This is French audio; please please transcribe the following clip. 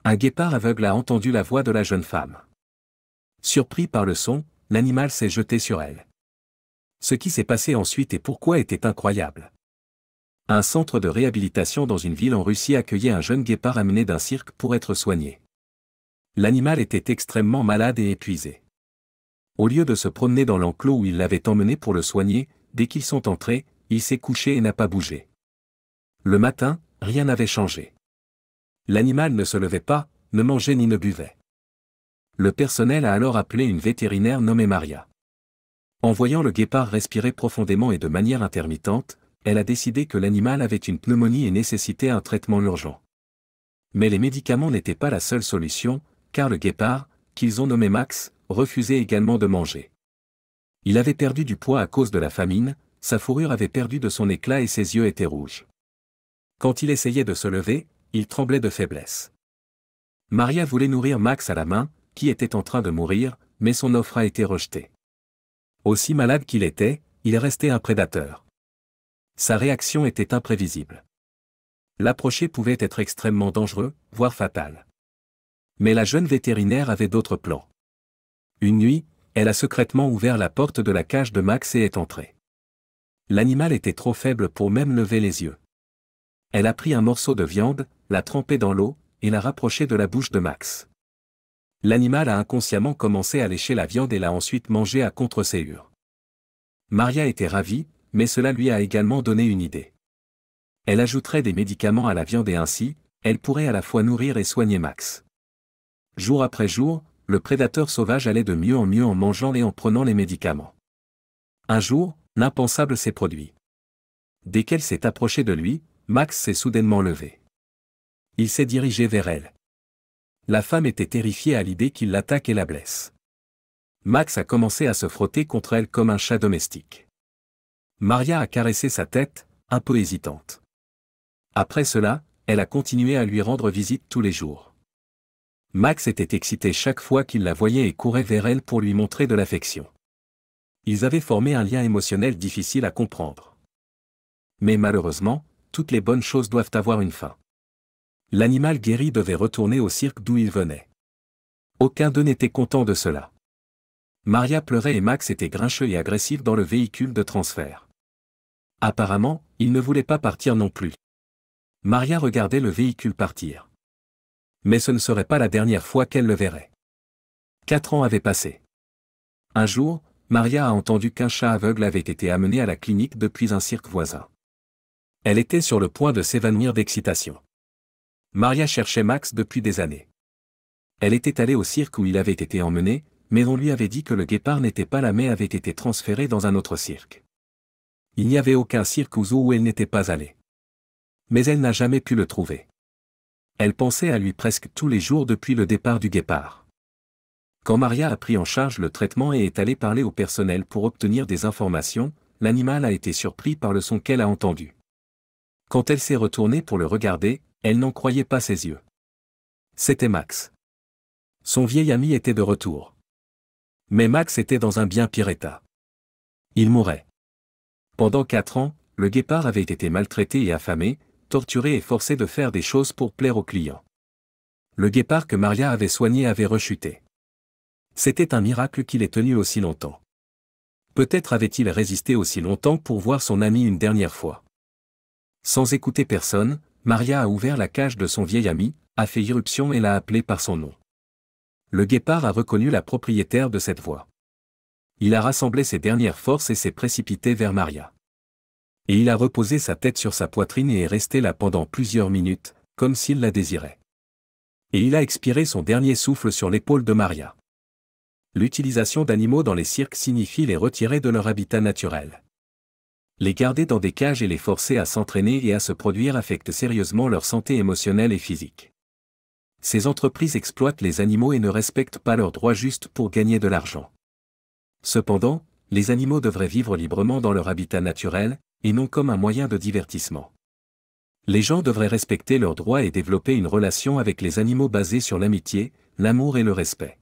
Un guépard aveugle a entendu la voix de la jeune femme. Surpris par le son, l'animal s'est jeté sur elle. Ce qui s'est passé ensuite et pourquoi était incroyable. Un centre de réhabilitation dans une ville en Russie accueillait un jeune guépard amené d'un cirque pour être soigné. L'animal était extrêmement malade et épuisé. Au lieu de se promener dans l'enclos où il l'avait emmené pour le soigner, dès qu'ils sont entrés, il s'est couché et n'a pas bougé. Le matin, rien n'avait changé. L'animal ne se levait pas, ne mangeait ni ne buvait. Le personnel a alors appelé une vétérinaire nommée Maria. En voyant le guépard respirer profondément et de manière intermittente, elle a décidé que l'animal avait une pneumonie et nécessitait un traitement urgent. Mais les médicaments n'étaient pas la seule solution, car le guépard, qu'ils ont nommé Max, refusait également de manger. Il avait perdu du poids à cause de la famine, sa fourrure avait perdu de son éclat et ses yeux étaient rouges. Quand il essayait de se lever, il tremblait de faiblesse. Maria voulait nourrir Max à la main, qui était en train de mourir, mais son offre a été rejetée. Aussi malade qu'il était, il restait un prédateur. Sa réaction était imprévisible. L'approcher pouvait être extrêmement dangereux, voire fatal. Mais la jeune vétérinaire avait d'autres plans. Une nuit, elle a secrètement ouvert la porte de la cage de Max et est entrée. L'animal était trop faible pour même lever les yeux. Elle a pris un morceau de viande, l'a trempé dans l'eau, et l'a rapproché de la bouche de Max. L'animal a inconsciemment commencé à lécher la viande et l'a ensuite mangée à contre-séhure. Maria était ravie, mais cela lui a également donné une idée. Elle ajouterait des médicaments à la viande et ainsi, elle pourrait à la fois nourrir et soigner Max. Jour après jour, le prédateur sauvage allait de mieux en mieux en mangeant et en prenant les médicaments. Un jour, l'impensable s'est produit. Dès qu'elle s'est approchée de lui, Max s'est soudainement levé. Il s'est dirigé vers elle. La femme était terrifiée à l'idée qu'il l'attaque et la blesse. Max a commencé à se frotter contre elle comme un chat domestique. Maria a caressé sa tête, un peu hésitante. Après cela, elle a continué à lui rendre visite tous les jours. Max était excité chaque fois qu'il la voyait et courait vers elle pour lui montrer de l'affection. Ils avaient formé un lien émotionnel difficile à comprendre. Mais malheureusement, toutes les bonnes choses doivent avoir une fin. L'animal guéri devait retourner au cirque d'où il venait. Aucun d'eux n'était content de cela. Maria pleurait et Max était grincheux et agressif dans le véhicule de transfert. Apparemment, il ne voulait pas partir non plus. Maria regardait le véhicule partir. Mais ce ne serait pas la dernière fois qu'elle le verrait. 4 ans avaient passé. Un jour, Maria a entendu qu'un chat aveugle avait été amené à la clinique depuis un cirque voisin. Elle était sur le point de s'évanouir d'excitation. Maria cherchait Max depuis des années. Elle était allée au cirque où il avait été emmené, mais on lui avait dit que le guépard n'était pas là mais avait été transféré dans un autre cirque. Il n'y avait aucun cirque ou zoo où elle n'était pas allée. Mais elle n'a jamais pu le trouver. Elle pensait à lui presque tous les jours depuis le départ du guépard. Quand Maria a pris en charge le traitement et est allée parler au personnel pour obtenir des informations, l'animal a été surpris par le son qu'elle a entendu. Quand elle s'est retournée pour le regarder, elle n'en croyait pas ses yeux. C'était Max. Son vieil ami était de retour. Mais Max était dans un bien pire état. Il mourait. Pendant 4 ans, le guépard avait été maltraité et affamé, torturé et forcé de faire des choses pour plaire aux clients. Le guépard que Maria avait soigné avait rechuté. C'était un miracle qu'il ait tenu aussi longtemps. Peut-être avait-il résisté aussi longtemps pour voir son ami une dernière fois. Sans écouter personne, Maria a ouvert la cage de son vieil ami, a fait irruption et l'a appelé par son nom. Le guépard a reconnu la propriétaire de cette voix. Il a rassemblé ses dernières forces et s'est précipité vers Maria. Et il a reposé sa tête sur sa poitrine et est resté là pendant plusieurs minutes, comme s'il la désirait. Et il a expiré son dernier souffle sur l'épaule de Maria. L'utilisation d'animaux dans les cirques signifie les retirer de leur habitat naturel. Les garder dans des cages et les forcer à s'entraîner et à se produire affecte sérieusement leur santé émotionnelle et physique. Ces entreprises exploitent les animaux et ne respectent pas leurs droits juste pour gagner de l'argent. Cependant, les animaux devraient vivre librement dans leur habitat naturel, et non comme un moyen de divertissement. Les gens devraient respecter leurs droits et développer une relation avec les animaux basée sur l'amitié, l'amour et le respect.